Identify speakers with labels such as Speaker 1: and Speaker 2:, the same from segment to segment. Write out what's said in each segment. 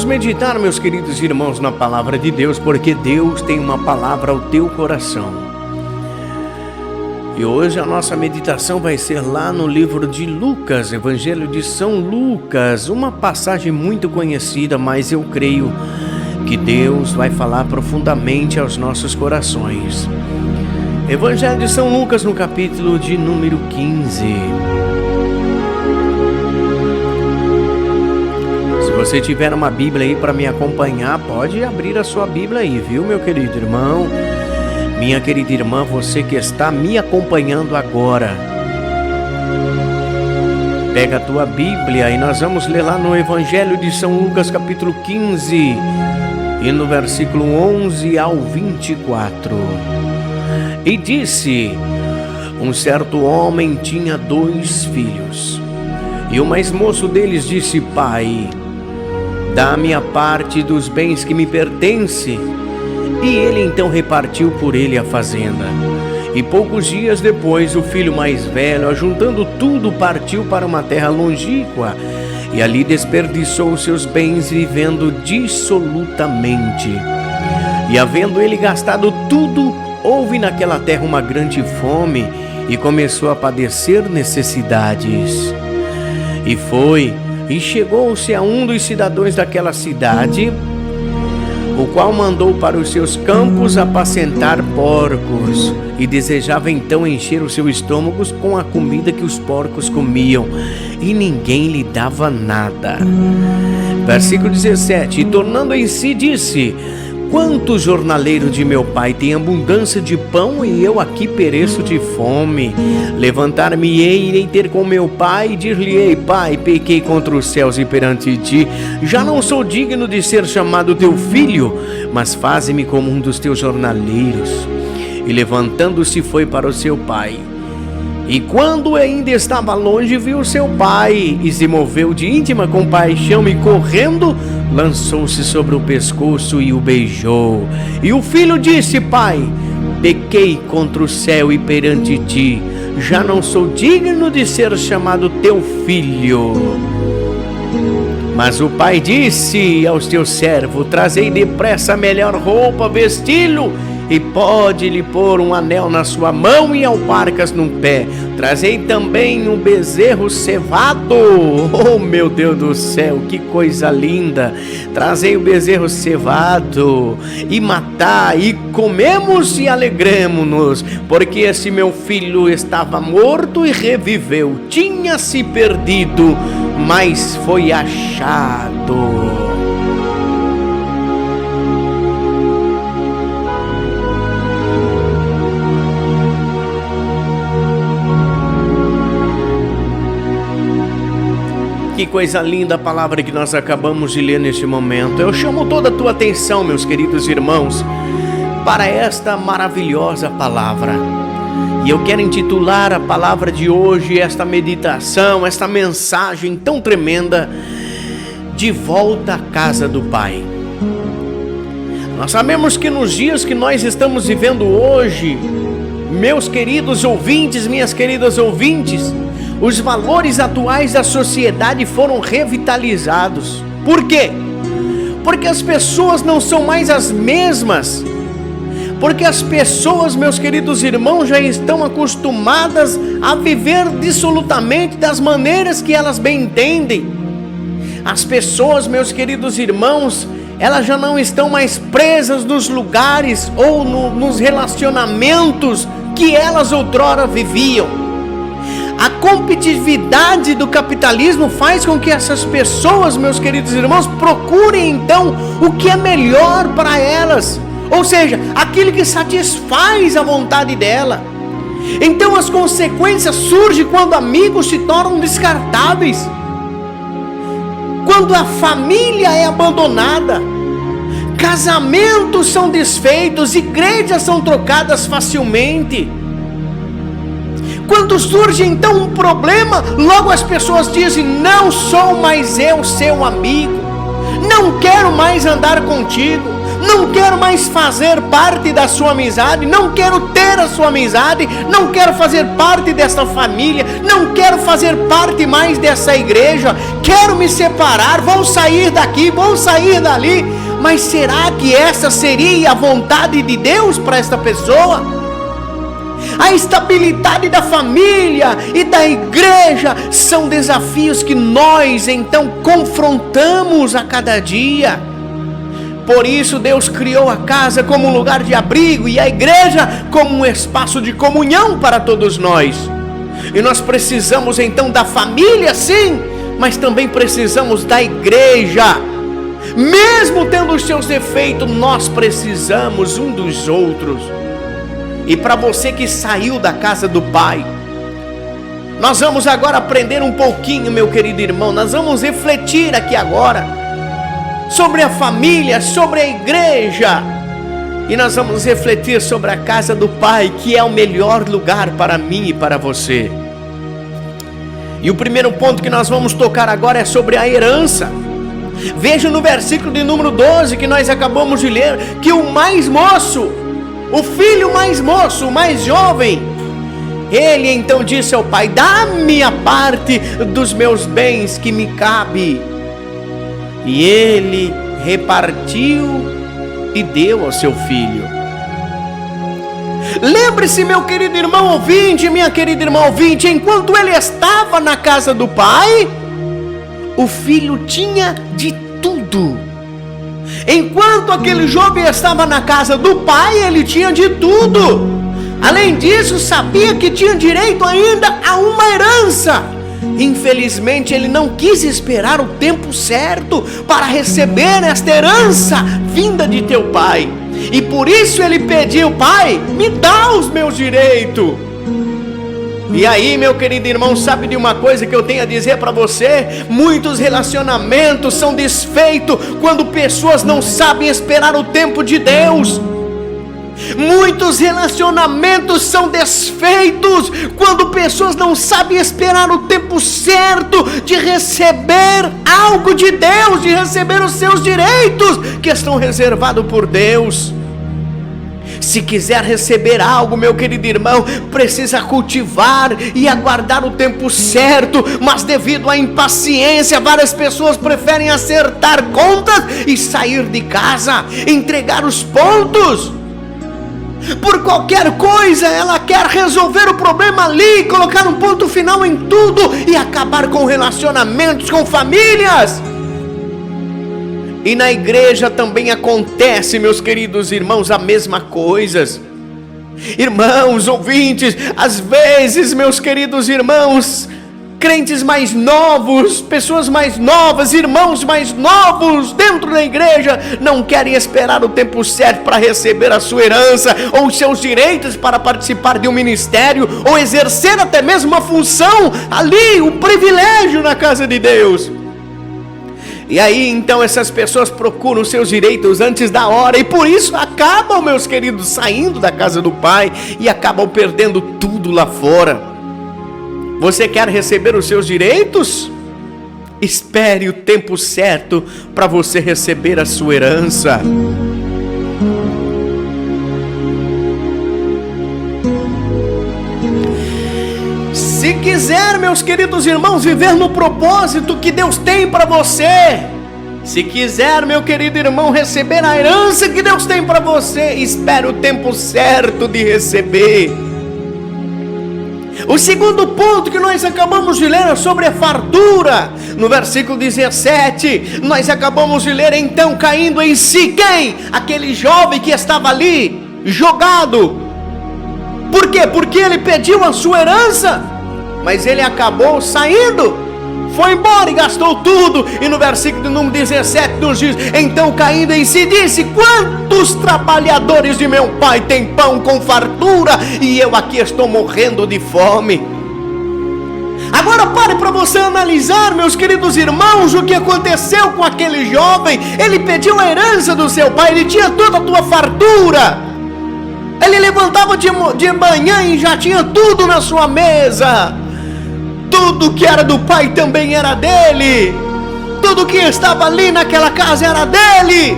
Speaker 1: meditar, meus queridos irmãos, na palavra de Deus, porque Deus tem uma palavra ao teu coração. E hoje a nossa meditação vai ser lá no livro de Lucas, Evangelho de São Lucas, uma passagem muito conhecida, mas eu creio que Deus vai falar profundamente aos nossos corações. Evangelho de São Lucas, no capítulo de número 15. Se você tiver uma Bíblia aí para me acompanhar, pode abrir a sua Bíblia aí, viu, meu querido irmão? Minha querida irmã, você que está me acompanhando agora, pega a tua Bíblia e nós vamos ler lá no Evangelho de São Lucas, capítulo 15, e no versículo 11 ao 24. E disse: um certo homem tinha 2 filhos, e o mais moço deles disse: Pai, dá-me a parte dos bens que me pertence. E ele então repartiu por ele a fazenda. E poucos dias depois, o filho mais velho, ajuntando tudo, partiu para uma terra longínqua, e ali desperdiçou seus bens, vivendo dissolutamente. E havendo ele gastado tudo, houve naquela terra uma grande fome, e começou a padecer necessidades. E foi, e chegou-se a um dos cidadãos daquela cidade, o qual mandou para os seus campos apacentar porcos, e desejava então encher os seus estômagos com a comida que os porcos comiam, e ninguém lhe dava nada. Versículo 17: E tornando em si disse: Quantos jornaleiros de meu pai têm abundância de pão, e eu aqui pereço de fome? Levantar-me-ei, irei ter com meu pai, e dir-lhe-ei: Pai, pequei contra os céus e perante ti, já não sou digno de ser chamado teu filho, mas faze-me como um dos teus jornaleiros. E levantando-se foi para o seu pai. E quando ainda estava longe, viu seu pai, e se moveu de íntima compaixão, e correndo, lançou-se sobre o pescoço e o beijou. E o filho disse: Pai, pequei contra o céu e perante ti, já não sou digno de ser chamado teu filho. Mas o pai disse aos teus servos: Trazei depressa a melhor roupa, vesti-lo, e pode-lhe pôr um anel na sua mão e alparcas no pé. Trazei também um bezerro cevado. Oh, meu Deus do céu, que coisa linda! Trazei o bezerro cevado, e matai, e comemos e alegremo-nos, porque esse meu filho estava morto e reviveu, tinha se perdido, mas foi achado. Que coisa linda a palavra que nós acabamos de ler neste momento. Eu chamo toda a tua atenção, meus queridos irmãos, para esta maravilhosa palavra. E eu quero intitular a palavra de hoje, esta meditação, esta mensagem tão tremenda: de volta à casa do Pai. Nós sabemos que nos dias que nós estamos vivendo hoje, meus queridos ouvintes, minhas queridas ouvintes, os valores atuais da sociedade foram revitalizados. Por quê? Porque as pessoas não são mais as mesmas. Porque as pessoas, meus queridos irmãos, já estão acostumadas a viver dissolutamente das maneiras que elas bem entendem. As pessoas, meus queridos irmãos, elas já não estão mais presas nos lugares ou nos relacionamentos que elas outrora viviam. A competitividade do capitalismo faz com que essas pessoas, meus queridos irmãos, procurem então o que é melhor para elas, ou seja, aquilo que satisfaz a vontade dela. Então as consequências surgem quando amigos se tornam descartáveis, quando a família é abandonada, casamentos são desfeitos, igrejas são trocadas facilmente. Quando surge então um problema, logo as pessoas dizem: não sou mais eu seu amigo, não quero mais andar contigo, não quero mais fazer parte da sua amizade, não quero ter a sua amizade, não quero fazer parte dessa família, não quero fazer parte mais dessa igreja, quero me separar, vou sair daqui, vou sair dali. Mas será que essa seria a vontade de Deus para esta pessoa? A estabilidade da família e da igreja são desafios que nós então confrontamos a cada dia. Por isso Deus criou a casa como um lugar de abrigo e a igreja como um espaço de comunhão para todos nós. E nós precisamos então da família, sim, mas também precisamos da igreja. Mesmo tendo os seus defeitos, nós precisamos um dos outros. E para você que saiu da casa do Pai, nós vamos agora aprender um pouquinho, meu querido irmão. Nós vamos refletir aqui agora sobre a família, sobre a igreja. E nós vamos refletir sobre a casa do Pai, que é o melhor lugar para mim e para você. E o primeiro ponto que nós vamos tocar agora é sobre a herança. Veja no versículo de número 12 que nós acabamos de ler, que o mais moço, o filho mais moço, o mais jovem, ele então disse ao pai: dá-me a parte dos meus bens que me cabe. E ele repartiu e deu ao seu filho. Lembre-se, meu querido irmão ouvinte, minha querida irmã ouvinte, enquanto ele estava na casa do pai, o filho tinha de tudo. Enquanto aquele jovem estava na casa do pai, ele tinha de tudo. Além disso, sabia que tinha direito ainda a uma herança. Infelizmente, ele não quis esperar o tempo certo para receber esta herança vinda de teu pai. E por isso ele pediu: pai, me dá os meus direitos. E aí, meu querido irmão, sabe de uma coisa que eu tenho a dizer para você? Muitos relacionamentos são desfeitos quando pessoas não sabem esperar o tempo de Deus. Muitos relacionamentos são desfeitos quando pessoas não sabem esperar o tempo certo de receber algo de Deus, de receber os seus direitos que estão reservados por Deus. Se quiser receber algo, meu querido irmão, precisa cultivar e aguardar o tempo certo. Mas devido à impaciência, várias pessoas preferem acertar contas e sair de casa, entregar os pontos. Por qualquer coisa, ela quer resolver o problema ali, colocar um ponto final em tudo e acabar com relacionamentos, com famílias. E na igreja também acontece, meus queridos irmãos, a mesma coisa. Irmãos ouvintes, às vezes, meus queridos irmãos, crentes mais novos, pessoas mais novas, irmãos mais novos dentro da igreja não querem esperar o tempo certo para receber a sua herança ou os seus direitos para participar de um ministério ou exercer até mesmo uma função ali, um privilégio na casa de Deus. E aí então essas pessoas procuram seus direitos antes da hora e por isso acabam, meus queridos, saindo da casa do Pai e acabam perdendo tudo lá fora. Você quer receber os seus direitos? Espere o tempo certo para você receber a sua herança. Se quiser, meus queridos irmãos, viver no propósito que Deus tem para você, se quiser, meu querido irmão, receber a herança que Deus tem para você, espere o tempo certo de receber. O segundo ponto que nós acabamos de ler é sobre a fartura. No versículo 17, nós acabamos de ler então caindo em si quem? Aquele jovem que estava ali, jogado. Por quê? Porque ele pediu a sua herança, mas ele acabou saindo, foi embora e gastou tudo. E no versículo de número 17 nos diz: então caindo em si disse: quantos trabalhadores de meu pai têm pão com fartura e eu aqui estou morrendo de fome. Agora pare para você analisar, meus queridos irmãos, o que aconteceu com aquele jovem. Ele pediu a herança do seu pai, ele tinha toda a tua fartura, ele levantava de manhã e já tinha tudo na sua mesa. Tudo que era do pai também era dele. Tudo que estava ali naquela casa era dele.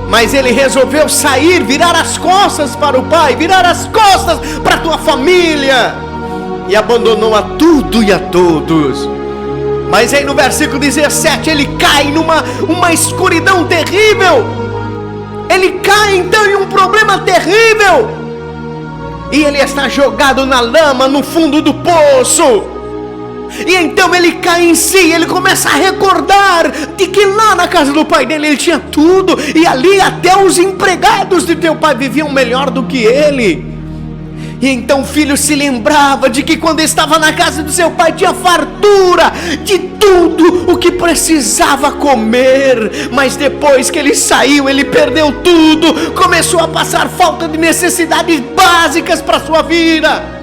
Speaker 1: Mas ele resolveu sair, virar as costas para o pai, virar as costas para a tua família, e abandonou a tudo e a todos. Mas aí no versículo 17 ele cai numa escuridão terrível. Ele cai então em um problema terrível, e ele está jogado na lama, no fundo do poço. E então ele cai em si, ele começa a recordar de que lá na casa do pai dele ele tinha tudo, e ali até os empregados de teu pai viviam melhor do que ele. E então o filho se lembrava de que quando estava na casa do seu pai tinha fartura de tudo o que precisava comer. Mas depois que ele saiu, ele perdeu tudo, começou a passar falta de necessidades básicas para sua vida.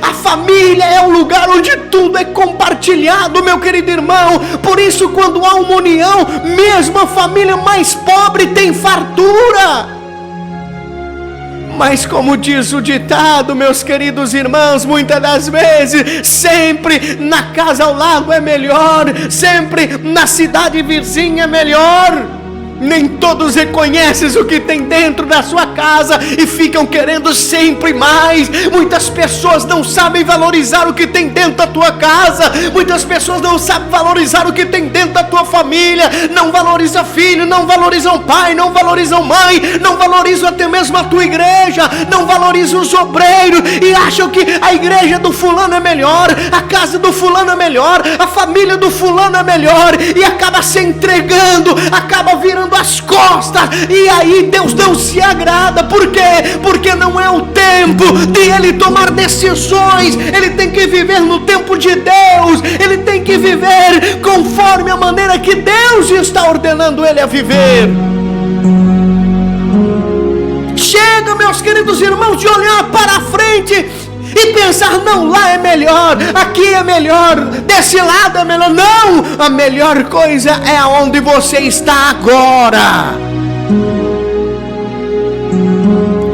Speaker 1: A família é o lugar onde tudo é compartilhado, meu querido irmão. Por isso, quando há uma união, mesmo a família mais pobre tem fartura. Mas como diz o ditado, meus queridos irmãos, muitas das vezes, sempre na casa ao lado é melhor, sempre na cidade vizinha é melhor. Nem todos reconhecem o que tem dentro da sua casa e ficam querendo sempre mais. Muitas pessoas não sabem valorizar o que tem dentro da tua casa. Muitas pessoas não sabem valorizar o que tem dentro da tua família. Não valorizam filho, não valorizam pai, não valorizam mãe, não valorizam até mesmo a tua igreja, não valorizam os obreiros, e acham que a igreja do fulano é melhor, a casa do fulano é melhor, a família do fulano é melhor, e acaba se entregando, acaba virando as costas, e aí Deus não se agrada. Por quê? Porque não é o tempo de ele tomar decisões. Ele tem que viver no tempo de Deus, ele tem que viver conforme a maneira que Deus está ordenando ele a viver. Chega, meus queridos irmãos, de olhar para a frente e pensar, não, lá é melhor, aqui é melhor, desse lado é melhor. Não, a melhor coisa é aonde você está agora.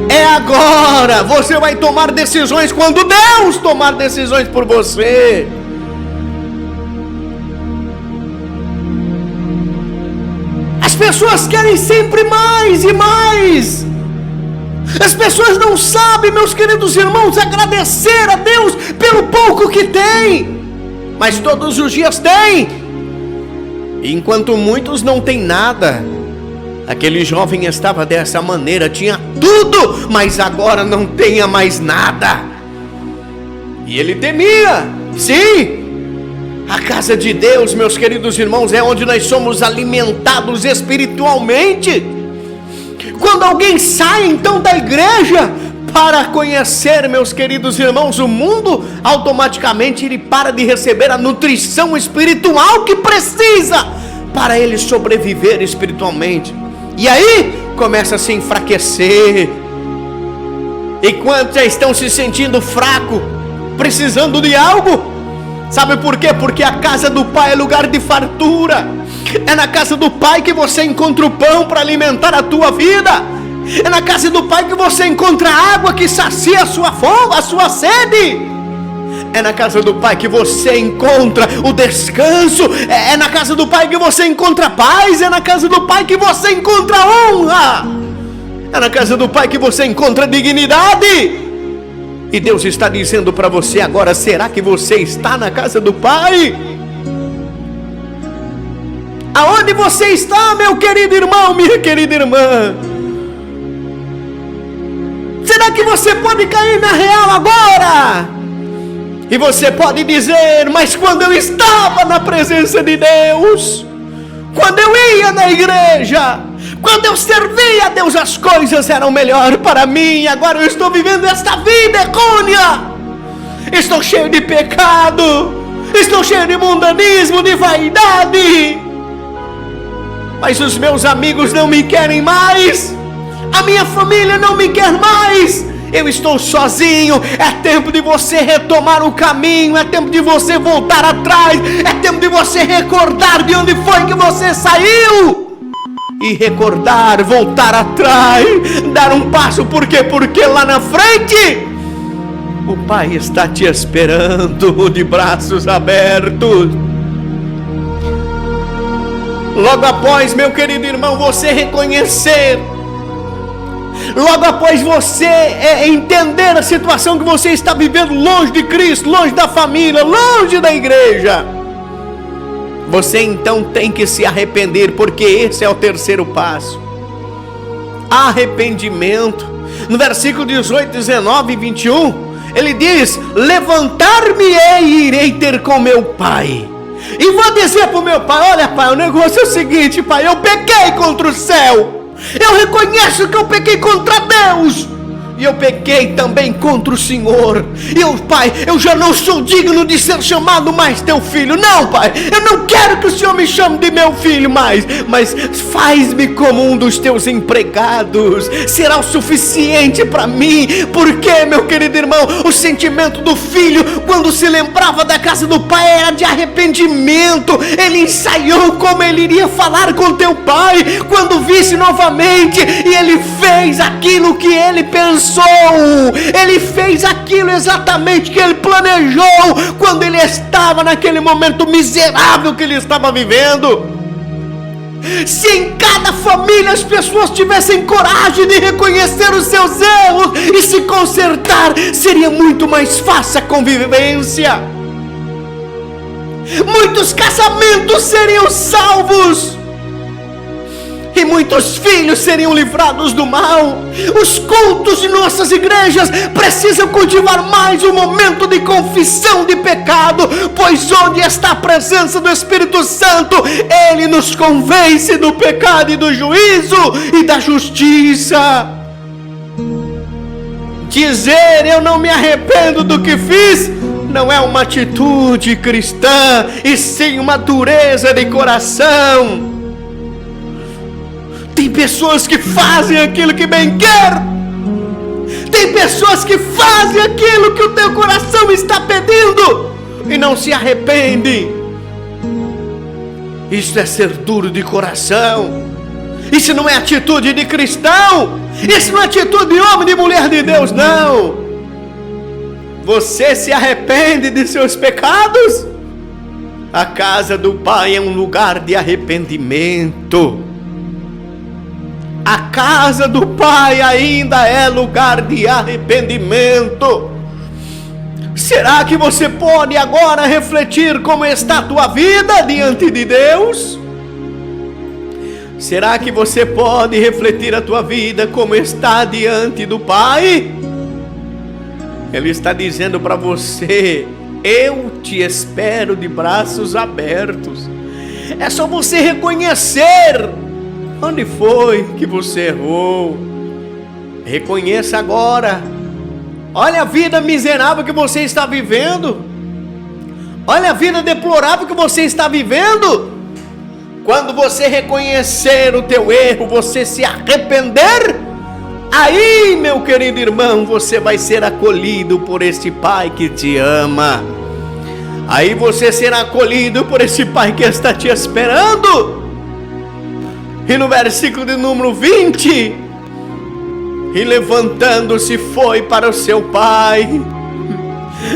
Speaker 1: É agora. Você vai tomar decisões quando Deus tomar decisões por você. As pessoas querem sempre mais e mais. As pessoas não sabem, meus queridos irmãos, agradecer a Deus pelo pouco que tem. Mas todos os dias tem. Enquanto muitos não têm nada. Aquele jovem estava dessa maneira, tinha tudo, mas agora não tinha mais nada. E ele temia. Sim, a casa de Deus, meus queridos irmãos, é onde nós somos alimentados espiritualmente. Quando alguém sai então da igreja para conhecer, meus queridos irmãos, o mundo, automaticamente ele para de receber a nutrição espiritual que precisa para ele sobreviver espiritualmente. E aí começa a se enfraquecer. E quantos já estão se sentindo fraco, precisando de algo? Sabe por quê? Porque a casa do Pai é lugar de fartura. É na casa do Pai que você encontra o pão para alimentar a tua vida. É na casa do Pai que você encontra a água que sacia a sua fome, a sua sede. É na casa do Pai que você encontra o descanso. É na casa do Pai que você encontra paz. É na casa do Pai que você encontra honra. É na casa do Pai que você encontra dignidade. E Deus está dizendo para você agora: será que você está na casa do Pai? Aonde você está, meu querido irmão, minha querida irmã? Será que você pode cair na real agora? E você pode dizer: mas quando eu estava na presença de Deus, quando eu ia na igreja, quando eu servia a Deus, as coisas eram melhor para mim. Agora eu estou vivendo esta vida errônea. Estou cheio de pecado, estou cheio de mundanismo, de vaidade. Mas os meus amigos não me querem mais, a minha família não me quer mais. Eu estou sozinho. É tempo de você retomar o caminho. É tempo de você voltar atrás. É tempo de você recordar de onde foi que você saiu. E recordar, voltar atrás, dar um passo. Por quê? Porque lá na frente o Pai está te esperando de braços abertos. Logo após, meu querido irmão, você reconhecer, logo após você entender a situação que você está vivendo longe de Cristo, longe da família, longe da igreja, você então tem que se arrepender, porque esse é o terceiro passo. Arrependimento. No versículo 18, 19 e 21, ele diz: levantar-me-ei e irei ter com meu pai, e vou dizer para o meu pai: olha pai, o negócio é o seguinte pai, eu pequei contra o céu, eu reconheço que eu pequei contra Deus, e eu pequei também contra o Senhor. Pai, eu já não sou digno de ser chamado mais teu filho. Não, pai, eu não quero que o Senhor me chame de meu filho mais, mas faz-me como um dos teus empregados. Será o suficiente para mim. Porque, meu querido irmão, o sentimento do filho, quando se lembrava da casa do pai, era de arrependimento. Ele ensaiou como ele iria falar com teu pai quando visse novamente, e ele fez aquilo que ele pensou. Ele fez aquilo exatamente que ele planejou quando ele estava naquele momento miserável que ele estava vivendo. Se em cada família as pessoas tivessem coragem de reconhecer os seus erros e se consertar, seria muito mais fácil a convivência. Muitos casamentos seriam salvos e muitos filhos seriam livrados do mal. Os cultos de nossas igrejas precisam cultivar mais um momento de confissão de pecado, pois onde está a presença do Espírito Santo, Ele nos convence do pecado e do juízo e da justiça. Dizer eu não me arrependo do que fiz não é uma atitude cristã, e sim uma dureza de coração. Tem pessoas que fazem aquilo que bem quer. Tem pessoas que fazem aquilo que o teu coração está pedindo e não se arrependem. Isso é ser duro de coração. Isso não é atitude de cristão. Isso não é atitude de homem, de mulher de Deus, não. Você se arrepende de seus pecados? A casa do Pai é um lugar de arrependimento. A casa do Pai ainda é lugar de arrependimento. Será que você pode agora refletir como está a tua vida diante de Deus? Será que você pode refletir a tua vida como está diante do Pai? Ele está dizendo para você: eu te espero de braços abertos. É só você reconhecer onde foi que você errou. Reconheça agora. Olha a vida miserável que você está vivendo. Olha a vida deplorável que você está vivendo. Quando você reconhecer o teu erro, você se arrepender, aí, meu querido irmão, você vai ser acolhido por esse Pai que te ama. Aí você será acolhido por esse Pai que está te esperando. E no versículo de número 20, e levantando-se foi para o seu pai.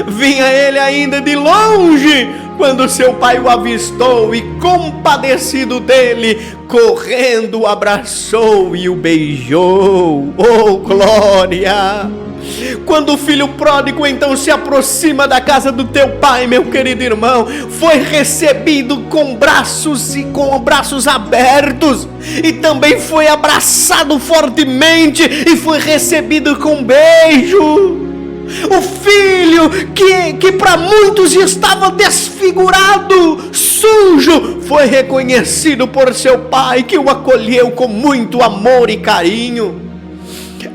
Speaker 1: Vinha ele ainda de longe, quando seu pai o avistou, e compadecido dele, correndo o abraçou e o beijou. Oh, glória! Quando o filho pródigo então se aproxima da casa do teu pai, meu querido irmão, foi recebido com braços abertos, e também foi abraçado fortemente, e foi recebido com beijo. O filho que para muitos estava desfigurado, sujo, foi reconhecido por seu pai, que o acolheu com muito amor e carinho.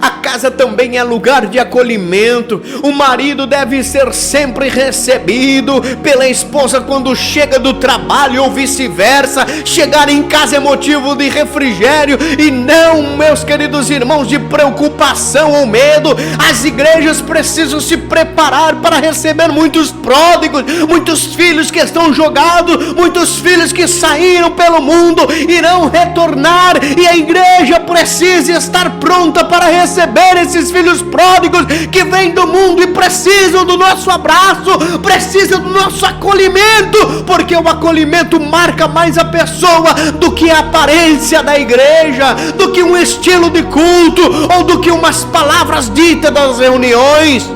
Speaker 1: A casa também é lugar de acolhimento. O marido deve ser sempre recebido pela esposa quando chega do trabalho, ou vice-versa. Chegar em casa é motivo de refrigério e não, meus queridos irmãos, de preocupação ou medo. As igrejas precisam se preparar para receber muitos pródigos, muitos filhos que estão jogados, muitos filhos que saíram pelo mundo, irão retornar, e a igreja precisa estar pronta para recebê-los. receber esses filhos pródigos que vêm do mundo e precisam do nosso abraço, precisam do nosso acolhimento, porque o acolhimento marca mais a pessoa do que a aparência da igreja, do que um estilo de culto ou do que umas palavras ditas das reuniões.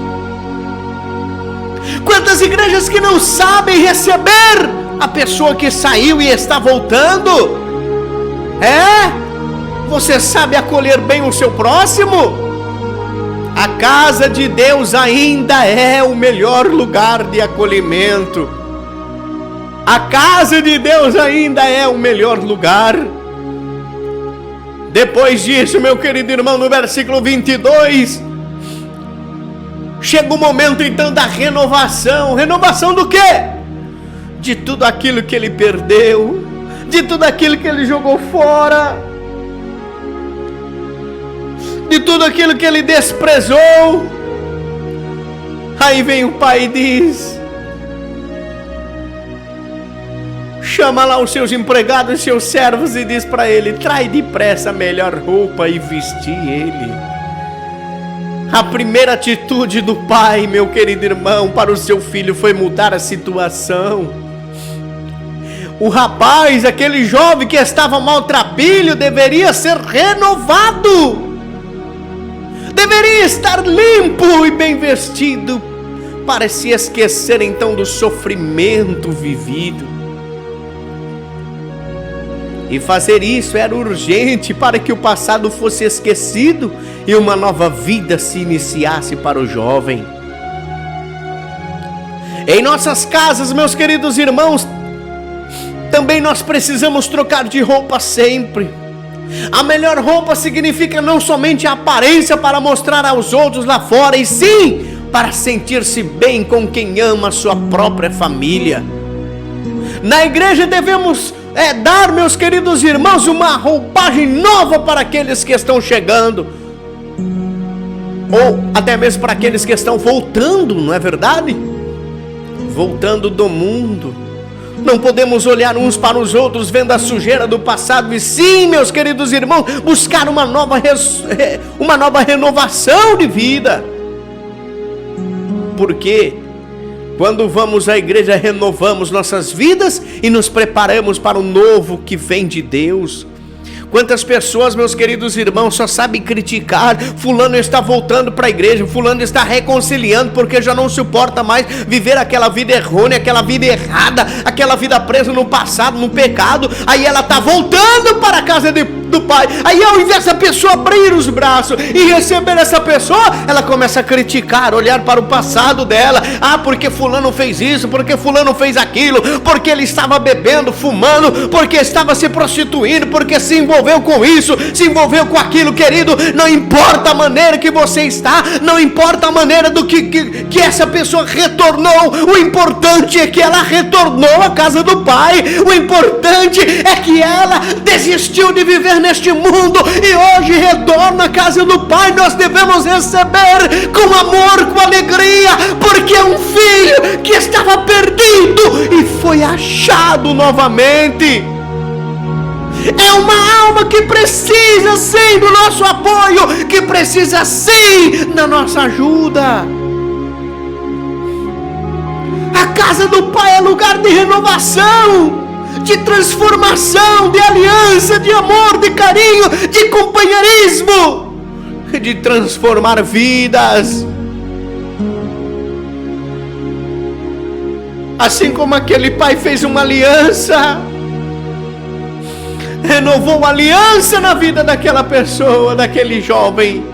Speaker 1: Quantas igrejas que não sabem receber a pessoa que saiu e está voltando? Você sabe acolher bem o seu próximo? A casa de Deus ainda é o melhor lugar de acolhimento. A casa de Deus ainda é o melhor lugar. Depois disso, meu querido irmão, no versículo 22, chega o momento então da renovação. Renovação do quê? De tudo aquilo que ele perdeu, de tudo aquilo que ele jogou fora, de tudo aquilo que ele desprezou. Aí vem o pai e diz: chama lá os seus empregados, seus servos, e diz para ele: trai depressa a melhor roupa e vestir ele. A primeira atitude do pai, meu querido irmão, para o seu filho foi mudar a situação. O rapaz, aquele jovem que estava maltrapilho, deveria ser renovado, deveria estar limpo e bem vestido, para se esquecer então do sofrimento vivido. E fazer isso era urgente para que o passado fosse esquecido e uma nova vida se iniciasse para o jovem. Em nossas casas, meus queridos irmãos, também nós precisamos trocar de roupa sempre. A melhor roupa significa não somente a aparência para mostrar aos outros lá fora, e sim para sentir-se bem com quem ama a sua própria família. Na igreja devemos dar, meus queridos irmãos, uma roupagem nova para aqueles que estão chegando, ou até mesmo para aqueles que estão voltando, não é verdade? Voltando do mundo. Não podemos olhar uns para os outros vendo a sujeira do passado, e sim, meus queridos irmãos, buscar uma nova renovação de vida. Porque quando vamos à igreja, renovamos nossas vidas e nos preparamos para o novo que vem de Deus. Quantas pessoas, meus queridos irmãos, só sabem criticar: fulano está voltando para a igreja, fulano está reconciliando porque já não suporta mais viver aquela vida errônea, aquela vida errada, aquela vida presa no passado, no pecado. Aí ela está voltando para a casa do Pai. Aí ao invés da pessoa abrir os braços e receber essa pessoa, ela começa a criticar, olhar para o passado dela: porque fulano fez isso, porque fulano fez aquilo, porque ele estava bebendo, fumando, porque estava se prostituindo, porque se envolveu com isso, se envolveu com aquilo. Querido, não importa a maneira que você está, não importa a maneira do que essa pessoa retornou, o importante é que ela retornou à casa do Pai. O importante é que ela desistiu de viver neste mundo e hoje retorna à casa do Pai. Nós devemos receber com amor, com alegria, porque é um filho que estava perdido e foi achado novamente. É uma alma que precisa sim do nosso apoio, que precisa sim da nossa ajuda. A casa do Pai é lugar de renovação, de transformação, de aliança, de amor, de carinho, de companheirismo, de transformar vidas. Assim como aquele pai fez uma aliança, renovou a aliança na vida daquela pessoa, daquele jovem,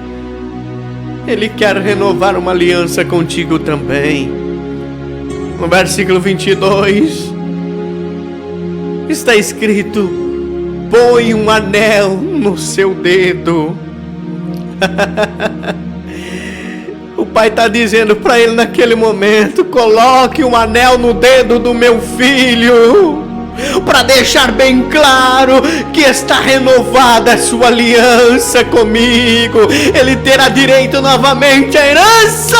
Speaker 1: Ele quer renovar uma aliança contigo também. No versículo 22 está escrito: põe um anel no seu dedo. O pai está dizendo para ele naquele momento: coloque um anel no dedo do meu filho, para deixar bem claro que está renovada a sua aliança comigo. Ele terá direito novamente à herança.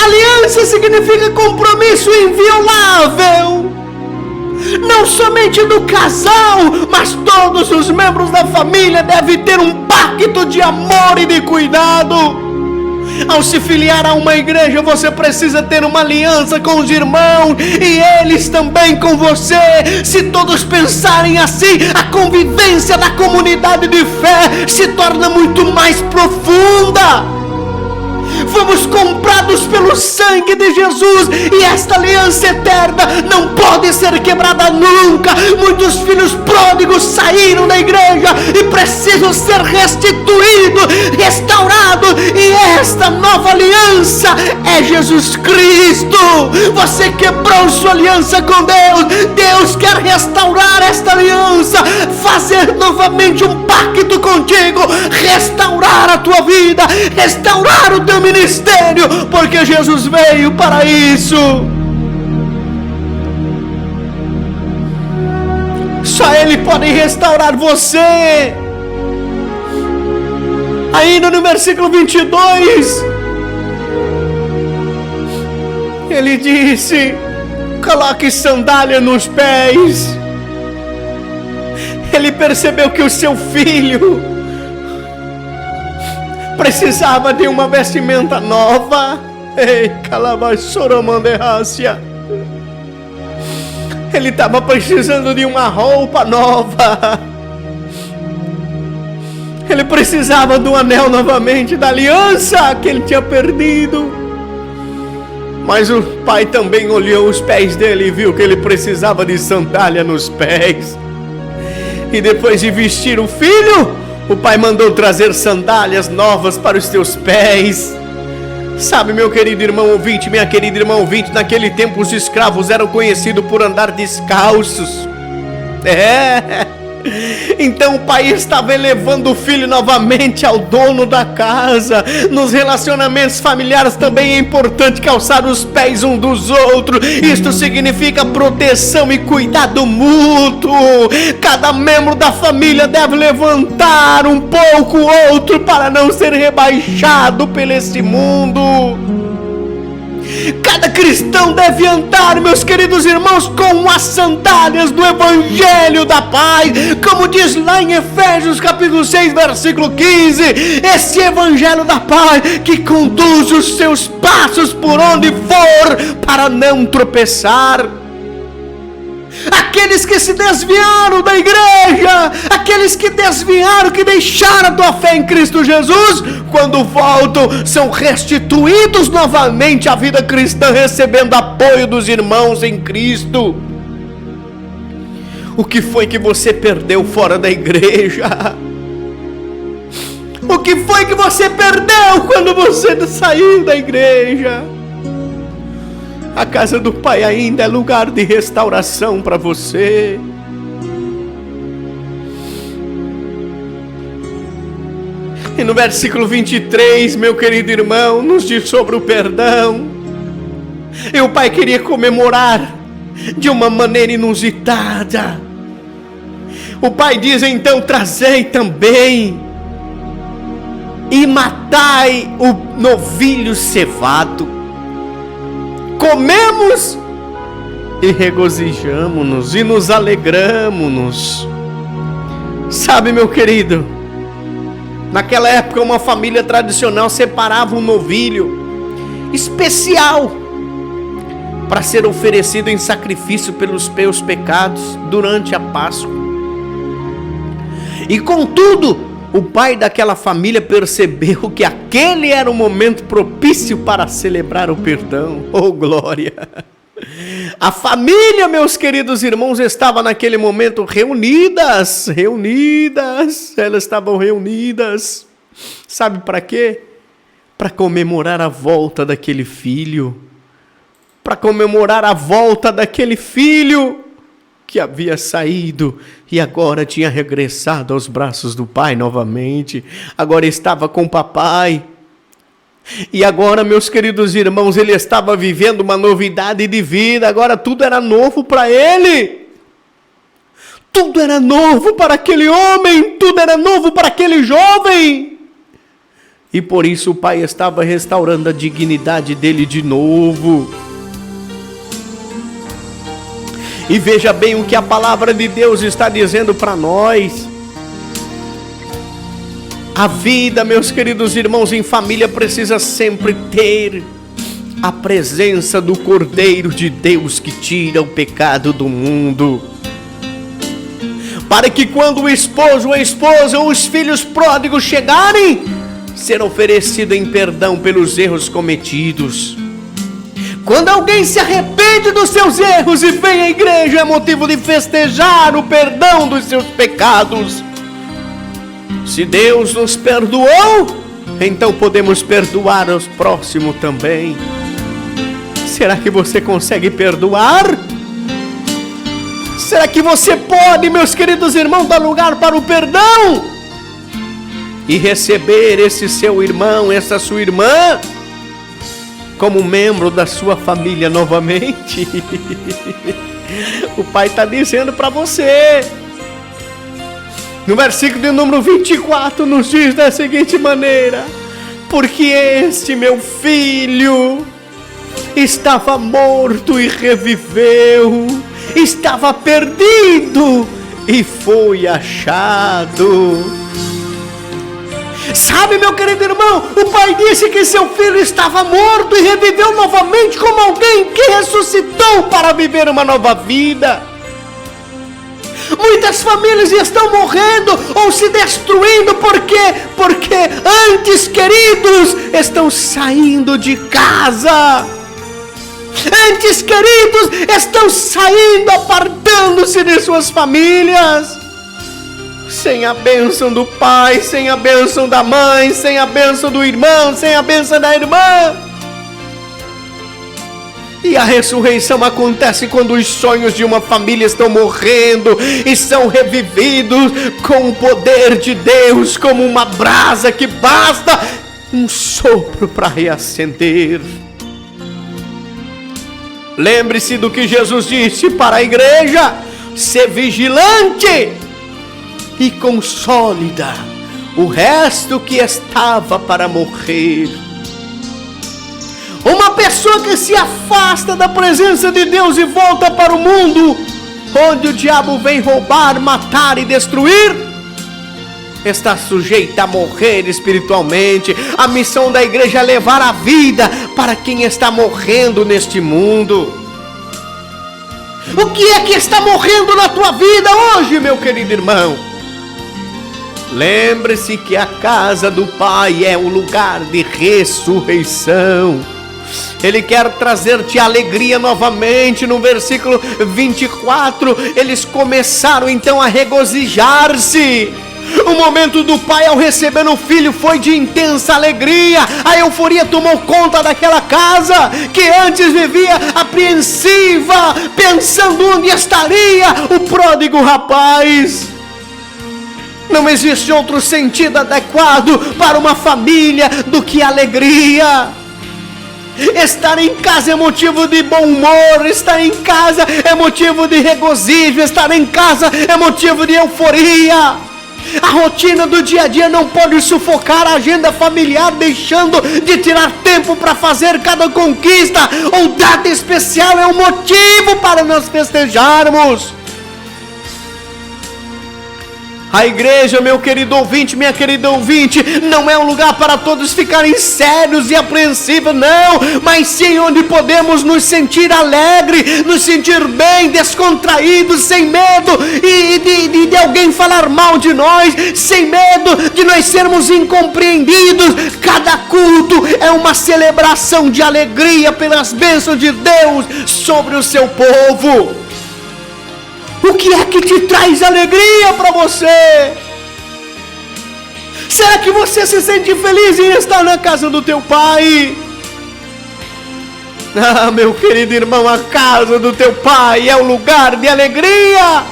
Speaker 1: Aliança significa compromisso inviolável, não somente do casal, mas todos os membros da família devem ter um pacto pacto de amor e de cuidado. Ao se filiar a uma igreja, você precisa ter uma aliança com os irmãos e eles também com você. Se todos pensarem assim, a convivência da comunidade de fé se torna muito mais profunda. Fomos comprados pelo sangue de Jesus e esta aliança eterna não pode ser quebrada nunca. Muitos filhos pródigos saíram da igreja e precisam ser restituídos, restaurados, e esta nova aliança é Jesus Cristo. Você quebrou sua aliança com Deus. Deus quer restaurar esta aliança, fazer novamente um pacto contigo, restaurar a tua vida, restaurar o teu ministério, porque Jesus veio para isso. Só Ele pode restaurar você. Ainda no versículo 22, Ele disse: coloque sandália nos pés. Ele percebeu que o seu filho precisava de uma vestimenta nova. Ei, calabasoromanderrácia. Ele estava precisando de uma roupa nova. Ele precisava do anel novamente, da aliança que ele tinha perdido. Mas o pai também olhou os pés dele e viu que ele precisava de sandália nos pés. E depois de vestir o filho, o pai mandou trazer sandálias novas para os teus pés. Sabe, meu querido irmão ouvinte, minha querida irmã ouvinte, naquele tempo os escravos eram conhecidos por andar descalços. Então o pai estava elevando o filho novamente ao dono da casa. Nos relacionamentos familiares também é importante calçar os pés um dos outros. Isto significa proteção e cuidado mútuo. Cada membro da família deve levantar um pouco o outro para não ser rebaixado por este mundo. Cada cristão deve andar, meus queridos irmãos, com as sandálias do Evangelho da Paz, como diz lá em Efésios capítulo 6, versículo 15, esse Evangelho da Paz que conduz os seus passos por onde for, para não tropeçar. Aqueles que se desviaram da igreja, aqueles que desviaram, que deixaram a tua fé em Cristo Jesus, quando voltam, são restituídos novamente à vida cristã, recebendo apoio dos irmãos em Cristo. O que foi que você perdeu fora da igreja? O que foi que você perdeu quando você saiu da igreja? A casa do Pai ainda é lugar de restauração para você. E no versículo 23, meu querido irmão, nos diz sobre o perdão. E o Pai queria comemorar de uma maneira inusitada. O Pai diz então: trazei também e matai o novilho cevado. Comemos e regozijamo-nos e nos alegramo-nos. Sabe, meu querido, naquela época uma família tradicional separava um novilho especial para ser oferecido em sacrifício pelos seus pecados durante a Páscoa. E contudo, o pai daquela família percebeu que aquele era o momento propício para celebrar o perdão. Oh, glória! A família, meus queridos irmãos, estava naquele momento reunidas. Elas estavam reunidas. Sabe para quê? Para comemorar a volta daquele filho. Para comemorar a volta daquele filho que havia saído e agora tinha regressado aos braços do pai novamente. Agora estava com o papai. E agora, meus queridos irmãos, ele estava vivendo uma novidade de vida. Agora tudo era novo para ele. Tudo era novo para aquele homem. Tudo era novo para aquele jovem. E por isso o pai estava restaurando a dignidade dele de novo. E veja bem o que a palavra de Deus está dizendo para nós. A vida, meus queridos irmãos, em família precisa sempre ter a presença do Cordeiro de Deus que tira o pecado do mundo, para que quando o esposo, a esposa ou os filhos pródigos chegarem, ser oferecido em perdão pelos erros cometidos. Quando alguém se arrepende dos seus erros e vem à igreja, é motivo de festejar o perdão dos seus pecados. Se Deus nos perdoou, então podemos perdoar os próximos também. Será que você consegue perdoar? Será que você pode, meus queridos irmãos, dar lugar para o perdão? E receber esse seu irmão, essa sua irmã, como membro da sua família novamente? O Pai está dizendo para você. No versículo de número 24 nos diz da seguinte maneira: porque este meu filho estava morto e reviveu, estava perdido e foi achado. Sabe, meu querido irmão, o pai disse que seu filho estava morto e reviveu novamente como alguém que ressuscitou para viver uma nova vida. Muitas famílias estão morrendo ou se destruindo porque entes queridos estão saindo de casa. Entes queridos estão saindo, apartando-se de suas famílias, sem a bênção do pai, sem a bênção da mãe, sem a bênção do irmão, sem a bênção da irmã. E a ressurreição acontece quando os sonhos de uma família estão morrendo e são revividos com o poder de Deus, como uma brasa que basta um sopro para reacender. Lembre-se do que Jesus disse para a igreja: ser vigilante e consólida o resto que estava para morrer. Uma pessoa que se afasta da presença de Deus e volta para o mundo, onde o diabo vem roubar, matar e destruir, está sujeita a morrer espiritualmente. A missão da igreja é levar a vida para quem está morrendo neste mundo. O que é que está morrendo na tua vida hoje, meu querido irmão? Lembre-se que a casa do Pai é o lugar de ressurreição. Ele quer trazer-te alegria novamente. No versículo 24, eles começaram então a regozijar-se. O momento do pai ao receber o filho foi de intensa alegria. A euforia tomou conta daquela casa que antes vivia apreensiva, pensando onde estaria o pródigo rapaz. Não existe outro sentido adequado para uma família do que alegria. Estar em casa é motivo de bom humor, estar em casa é motivo de regozijo, estar em casa é motivo de euforia. A rotina do dia a dia não pode sufocar a agenda familiar, deixando de tirar tempo para fazer cada conquista ou data especial. É um motivo para nós festejarmos. A igreja, meu querido ouvinte, minha querida ouvinte, não é um lugar para todos ficarem sérios e apreensivos, não, mas sim onde podemos nos sentir alegres, nos sentir bem, descontraídos, sem medo de alguém falar mal de nós, sem medo de nós sermos incompreendidos. Cada culto é uma celebração de alegria pelas bênçãos de Deus sobre o seu povo. O que é que te traz alegria para você? Será que você se sente feliz em estar na casa do teu pai? Ah, meu querido irmão, a casa do teu pai é um lugar de alegria.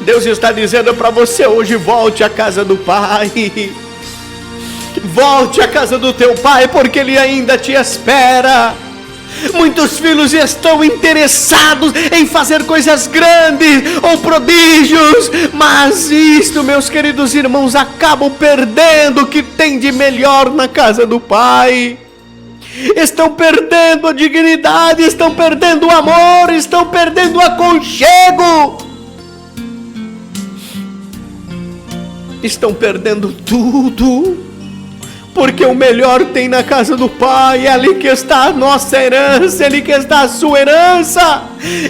Speaker 1: Deus está dizendo para você hoje: volte à casa do pai. Volte à casa do teu pai, porque ele ainda te espera. Muitos filhos estão interessados em fazer coisas grandes ou prodígios, mas isto, meus queridos irmãos, acabam perdendo o que tem de melhor na casa do Pai. Estão perdendo a dignidade, estão perdendo o amor, estão perdendo o aconchego. estão perdendo tudo, porque o melhor tem na casa do Pai. É ali que está a nossa herança, é ali que está a sua herança,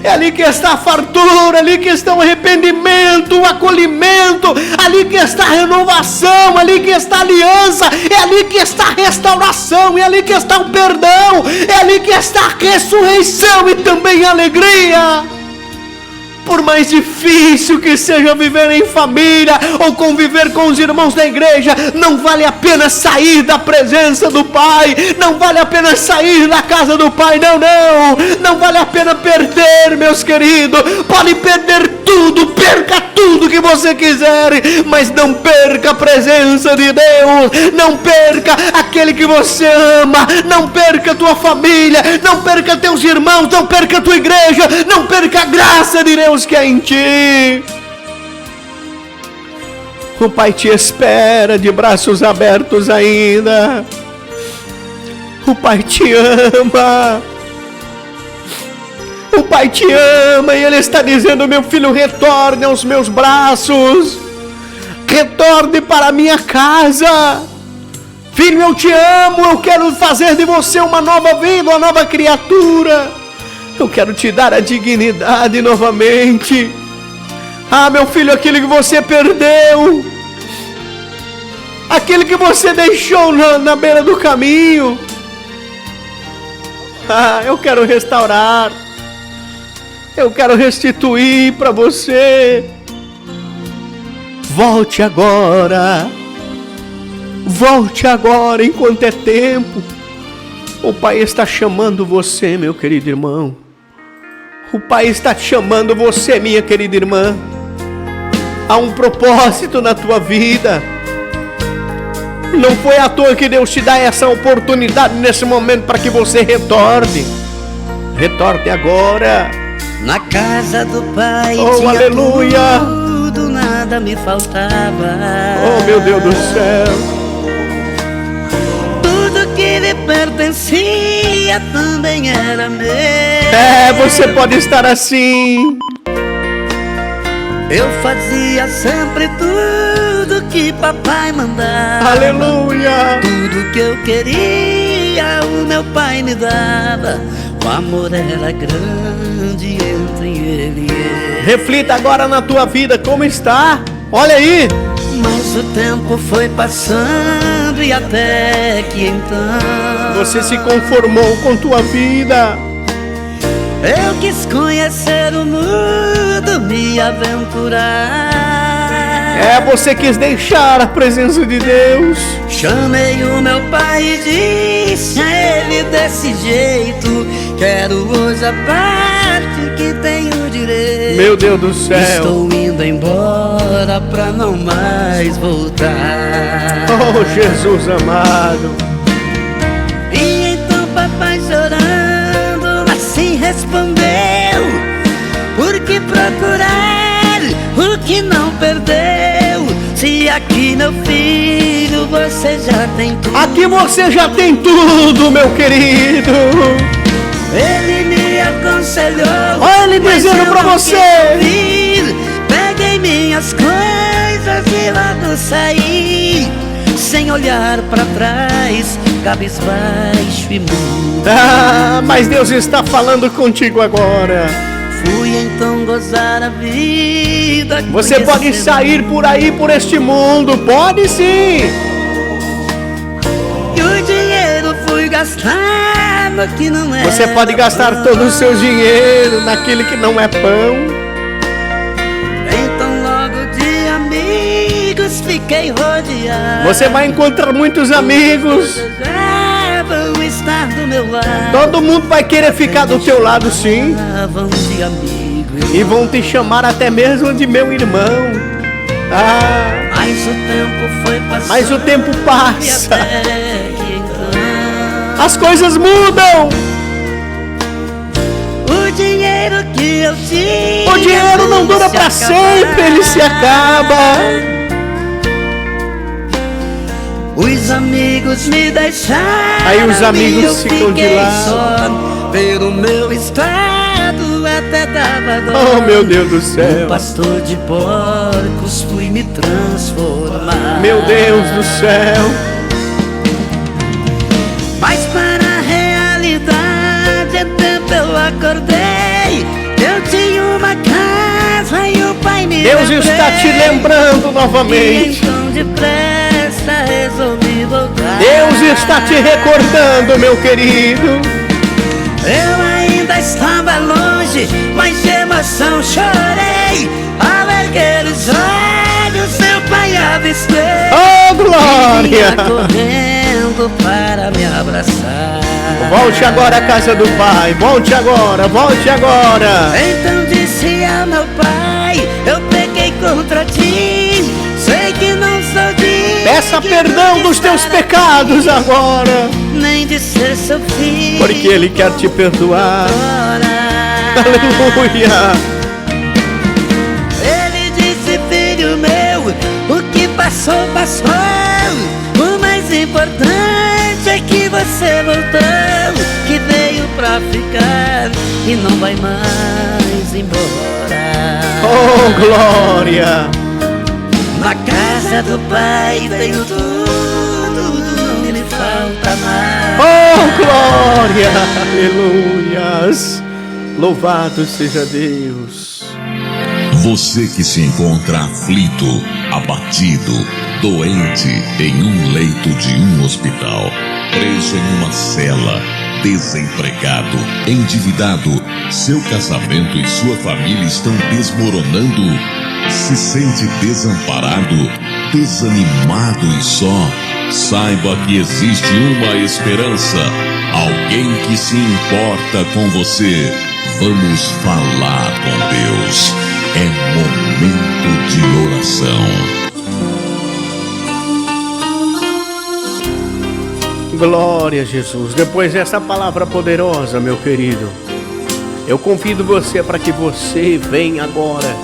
Speaker 1: é ali que está a fartura, é ali que está o arrependimento, o acolhimento, ali que está a renovação, é ali que está a aliança, é ali que está a restauração, é ali que está o perdão, é ali que está a ressurreição e também a alegria. Por mais difícil que seja viver em família ou conviver com os irmãos da igreja, não vale a pena sair da presença do Pai, não vale a pena sair da casa do Pai, não vale a pena perder, meus queridos. Pode perder tudo, perca tudo que você quiser, mas não perca a presença de Deus, não perca aquele que você ama, não perca a tua família, não perca teus irmãos, não perca a tua igreja, não perca a graça de Deus que é em ti. O Pai te espera de braços abertos ainda. O Pai te ama. O Pai te ama e Ele está dizendo: meu filho, retorne aos meus braços, retorne para a minha casa. Filho, eu te amo, eu quero fazer de você uma nova vida, uma nova criatura. Eu quero te dar a dignidade novamente. Ah, meu filho, aquele que você perdeu, aquele que você deixou na beira do caminho, eu quero restaurar, eu quero restituir para você. Volte agora enquanto é tempo. O Pai está chamando você, meu querido irmão. O Pai está te chamando você, minha querida irmã. Há um propósito na tua vida. Não foi à toa que Deus te dá essa oportunidade nesse momento para que você retorne. Retorne agora.
Speaker 2: Na casa do Pai
Speaker 1: tinha aleluia.
Speaker 2: Tudo, nada me faltava.
Speaker 1: Oh, meu Deus do céu.
Speaker 2: Tudo que lhe pertencia também era meu.
Speaker 1: Você pode estar assim.
Speaker 2: Eu fazia sempre tudo que papai mandava.
Speaker 1: Aleluia.
Speaker 2: Tudo que eu queria o meu pai me dava. O amor era grande entre ele e eu.
Speaker 1: Reflita agora na tua vida como está. Olha aí.
Speaker 2: Mas o tempo foi passando e até que então
Speaker 1: você se conformou com tua vida.
Speaker 2: Eu quis conhecer o mundo, me aventurar.
Speaker 1: Você quis deixar a presença de Deus.
Speaker 2: Chamei o meu pai e disse a ele desse jeito: quero hoje a parte que tenho direito.
Speaker 1: Meu Deus do céu.
Speaker 2: Estou indo embora pra não mais voltar.
Speaker 1: Oh, Jesus amado.
Speaker 2: E então papai chorando assim respondeu: por que procurar o que não perdeu? Se aqui, meu filho, você já tem tudo.
Speaker 1: Aqui você já tem tudo, meu querido.
Speaker 2: Ele me aconselhou.
Speaker 1: Olha ele dizendo pra você:
Speaker 2: peguei minhas coisas e logo saí, sem olhar pra trás, cabisbaixo e mudo.
Speaker 1: Mas Deus está falando contigo agora.
Speaker 2: Fui então gozar a vida.
Speaker 1: Você pode sair por aí, por este mundo. Pode sim.
Speaker 2: E o dinheiro fui gastar no que não é.
Speaker 1: Você pode gastar todo o seu dinheiro naquele que não é pão.
Speaker 2: Então logo de amigos fiquei rodeado.
Speaker 1: Você vai encontrar muitos amigos.
Speaker 2: Vão estar do meu lado.
Speaker 1: Todo mundo vai querer ficar do teu lado, sim.
Speaker 2: Vão de amigo.
Speaker 1: E vão te chamar até mesmo de meu irmão.
Speaker 2: Mas o tempo foi passando.
Speaker 1: Mas o tempo passa.
Speaker 2: Então,
Speaker 1: as coisas mudam.
Speaker 2: o dinheiro que eu tinha,
Speaker 1: o dinheiro não dura para sempre, ele se acaba.
Speaker 2: Os amigos me deixaram.
Speaker 1: Aí os amigos ficam de lado.
Speaker 2: Só pelo meu estado até dava dó.
Speaker 1: Oh, meu Deus do céu.
Speaker 2: Um pastor de porcos fui me transformar.
Speaker 1: Meu Deus do céu.
Speaker 2: Mas para a realidade, em tempo eu acordei. Eu tinha uma casa e o pai me
Speaker 1: Deus está te lembrando novamente.
Speaker 2: E então depressa resolvi voltar.
Speaker 1: Deus está te recordando, meu querido.
Speaker 2: Eu ainda estava longe, mas de emoção chorei. Ao erguer os olhos, meu pai avistei.
Speaker 1: Oh, glória!
Speaker 2: E vinha correndo para me abraçar.
Speaker 1: Volte agora à casa do Pai. Volte agora, volte agora.
Speaker 2: Então disse ao meu pai: eu pequei contra ti. Sei que não sou digno.
Speaker 1: Peça perdão dos teus pecados agora,
Speaker 2: nem de ser seu filho,
Speaker 1: porque Ele quer te perdoar. Aleluia.
Speaker 2: Ele disse: filho meu, o que passou, passou. O mais importante é que você voltou, que veio pra ficar e não vai mais embora.
Speaker 1: Oh, glória.
Speaker 2: Na casa do Pai tenho tudo, não me falta nada.
Speaker 1: Oh, glória. Aleluias. Louvado seja Deus.
Speaker 3: Você que se encontra aflito, abatido, doente em um leito de um hospital, preso em uma cela, desempregado, endividado, seu casamento e sua família estão desmoronando, se sente desamparado, desanimado e só, saiba que existe uma esperança, alguém que se importa com você. Vamos falar com Deus. É momento de oração.
Speaker 1: Glória a Jesus. Depois dessa palavra poderosa, meu querido, eu convido você para que você venha agora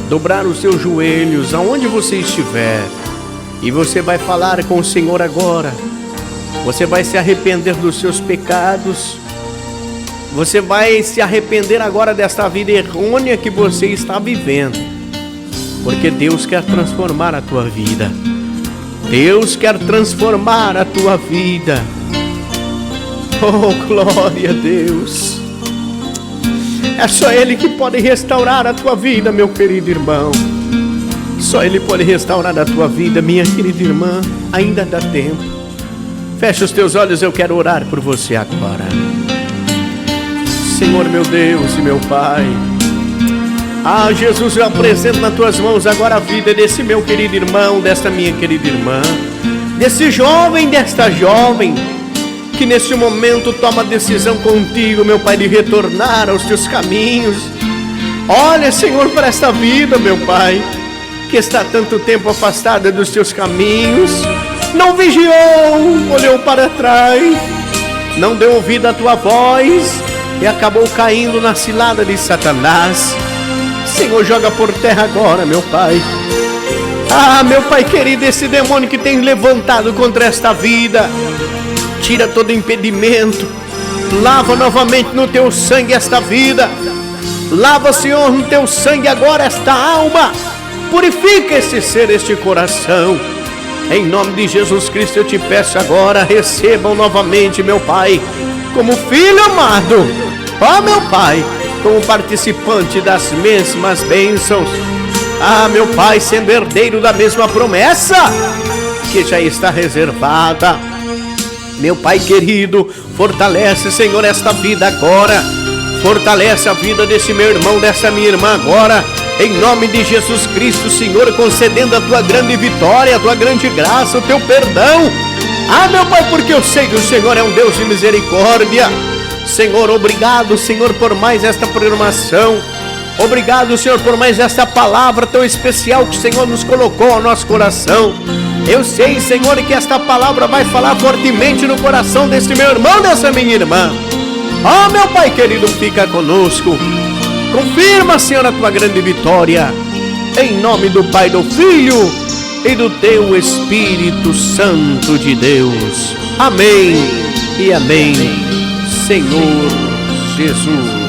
Speaker 1: dobrar os seus joelhos aonde você estiver, e você vai falar com o Senhor agora. Você vai se arrepender dos seus pecados. Você vai se arrepender agora desta vida errônea que você está vivendo, porque Deus quer transformar a tua vida. Deus quer transformar a tua vida. Oh, glória a Deus. É só Ele que pode restaurar a tua vida, meu querido irmão. Só Ele pode restaurar a tua vida, minha querida irmã. Ainda dá tempo. Fecha os teus olhos, eu quero orar por você agora. Senhor, meu Deus e meu Pai, Jesus, eu apresento nas tuas mãos agora a vida desse meu querido irmão, desta minha querida irmã, desse jovem, desta jovem, que nesse momento toma decisão contigo, meu Pai, de retornar aos teus caminhos. Olha, Senhor, para esta vida, meu Pai, que está tanto tempo afastada dos teus caminhos, não vigiou, olhou para trás, não deu ouvido à tua voz e acabou caindo na cilada de Satanás. Senhor, joga por terra agora, meu Pai. Meu Pai querido, esse demônio que tem levantado contra esta vida, tira todo impedimento, lava novamente no teu sangue esta vida, lava, Senhor, no teu sangue agora esta alma, purifica esse ser, este coração. Em nome de Jesus Cristo eu te peço agora, recebam novamente, meu Pai, como filho amado. Meu Pai, como participante das mesmas bênçãos. Meu Pai, sendo herdeiro da mesma promessa que já está reservada. Meu Pai querido, fortalece, Senhor, esta vida agora. Fortalece a vida desse meu irmão, dessa minha irmã agora. Em nome de Jesus Cristo, Senhor, concedendo a tua grande vitória, a tua grande graça, o teu perdão. Meu Pai, porque eu sei que o Senhor é um Deus de misericórdia. Senhor, obrigado, Senhor, por mais esta programação. Obrigado, Senhor, por mais esta palavra tão especial que o Senhor nos colocou ao nosso coração. Eu sei, Senhor, que esta palavra vai falar fortemente no coração desse meu irmão, dessa minha irmã. Meu Pai querido, fica conosco. Confirma, Senhor, a tua grande vitória. Em nome do Pai, do Filho e do teu Espírito Santo de Deus. Amém e amém. Senhor Jesus.